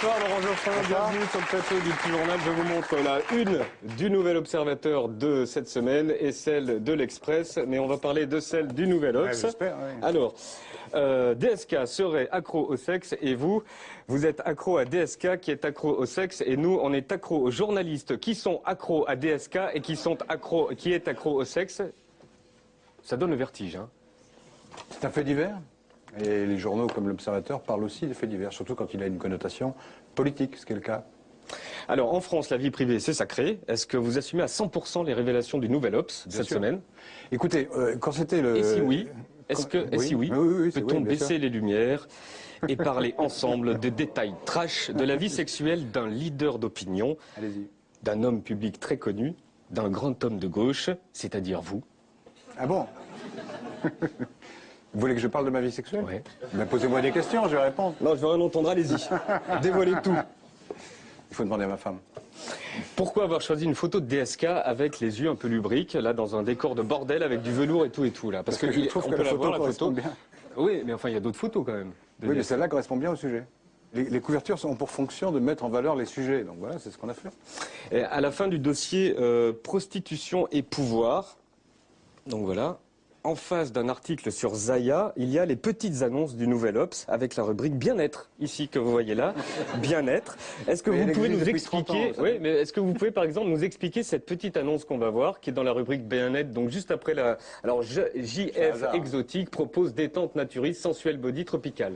Bonsoir Laurent Geoffrin, bienvenue sur le plateau du Petit Journal. Je vous montre la une du Nouvel Observateur de cette semaine et celle de l'Express, mais on va parler de celle du Nouvel Obs. Ouais, j'espère, oui. Alors, DSK serait accro au sexe et vous êtes accro à DSK qui est accro au sexe et nous, on est accro aux journalistes qui sont accros à DSK et qui est accro au sexe. Ça donne le vertige, hein. C'est un fait divers. Et les journaux comme l'Observateur parlent aussi des faits divers, surtout quand il a une connotation politique, ce qui est le cas. Alors, en France, la vie privée, c'est sacré. Est-ce que vous assumez à 100% les révélations du Nouvel Obs cette semaine? Écoutez, quand c'était le... Et si oui, oui, peut-on baisser les lumières et parler ensemble des détails trash de la vie sexuelle d'un leader d'opinion, Allez-y. d'un homme public très connu, d'un grand homme de gauche, c'est-à-dire vous? Ah bon? Vous voulez que je parle de ma vie sexuelle? Ouais. Ben, posez-moi des questions, je vais répondre. Non, je veux rien entendre, allez-y. Dévoilez tout. Il faut demander à ma femme. Pourquoi avoir choisi une photo de DSK avec les yeux un peu lubriques, là, dans un décor de bordel avec du velours et tout, là? Parce que je trouve que la photo correspond bien. Oui, mais enfin, il y a d'autres photos quand même. Oui, mais celle-là correspond bien au sujet. Les couvertures ont pour fonction de mettre en valeur les sujets. Donc voilà, c'est ce qu'on a fait. Et à la fin du dossier prostitution et pouvoir, donc voilà, en face d'un article sur Zaya, il y a les petites annonces du Nouvel Obs avec la rubrique bien-être, ici que vous voyez là, bien-être. Est-ce que vous pouvez nous expliquer, oui, mais est-ce que vous pouvez par exemple nous expliquer cette petite annonce qu'on va voir, qui est dans la rubrique bien-être, donc juste après la, alors JF exotique propose détente naturiste, sensuel body tropical.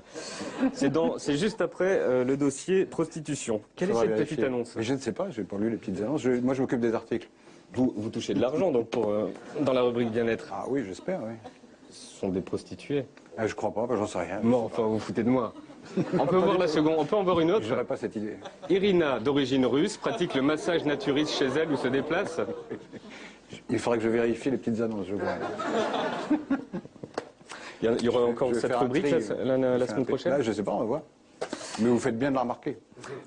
C'est juste après le dossier prostitution. Quelle est cette petite annonce? Mais je ne sais pas, je n'ai pas lu les petites annonces. Moi, je m'occupe des articles. Vous touchez de l'argent donc dans la rubrique bien-être. Ah oui, j'espère, oui. Ce sont des prostituées. Ah, je crois pas, j'en sais rien. Non, enfin, vous foutez de moi. On peut voir la seconde, on peut en voir une autre. Je n'aurais pas cette idée. Irina, d'origine russe, pratique le massage naturiste chez elle ou se déplace. Il faudrait que je vérifie les petites annonces, je vois. Il y aura encore cette rubrique la semaine prochaine? Là, je ne sais pas, on va voir. Mais vous faites bien de la remarquer.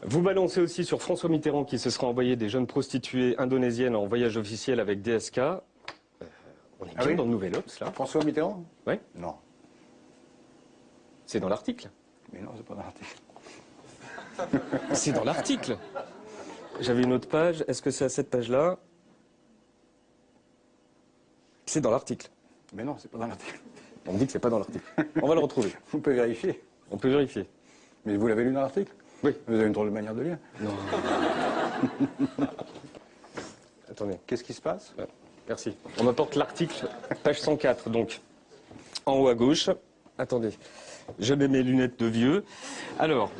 Vous balancez aussi sur François Mitterrand qui se sera envoyé des jeunes prostituées indonésiennes en voyage officiel avec DSK. On est bien dans le Nouvel Obs, là. François Mitterrand? Oui. Non. C'est dans l'article. Mais non, c'est pas dans l'article. C'est dans l'article. J'avais une autre page. Est-ce que c'est à cette page-là? C'est dans l'article. Mais non, c'est pas dans l'article. On me dit que c'est pas dans l'article. On va le retrouver. Vous pouvez vérifier. On peut vérifier. Mais vous l'avez lu dans l'article? Oui. Vous avez une drôle de manière de lire. Non. Attendez. Qu'est-ce qui se passe? Merci. On m'apporte l'article, page 104, donc, en haut à gauche. Attendez, je mets mes lunettes de vieux. Alors,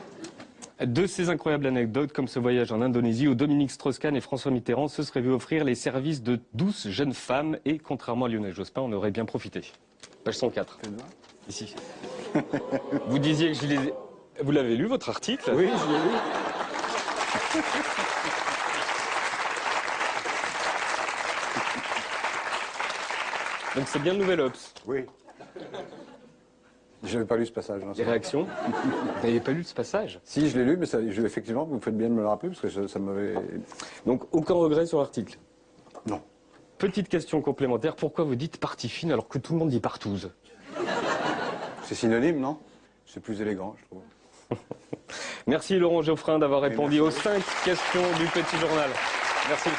de ces incroyables anecdotes, comme ce voyage en Indonésie où Dominique Strauss-Kahn et François Mitterrand se seraient vus offrir les services de douces jeunes femmes et, contrairement à Lionel Jospin, on aurait bien profité. Page 104. Ici. Vous disiez que je lisais... Vous l'avez lu, votre article? Oui, je l'ai lu. Donc c'est bien le Nouvel Obs. Oui. Je n'avais pas lu ce passage. Des réactions? Vous n'avez pas lu ce passage? Si, je l'ai lu, mais effectivement, vous faites bien de me le rappeler, parce que ça m'avait... Donc aucun regret sur l'article? Non. Petite question complémentaire, pourquoi vous dites partie fine alors que tout le monde dit partouze? C'est synonyme, non? C'est plus élégant, je trouve. Merci Laurent Geoffrin d'avoir répondu aux 5 questions du Petit Journal. Merci.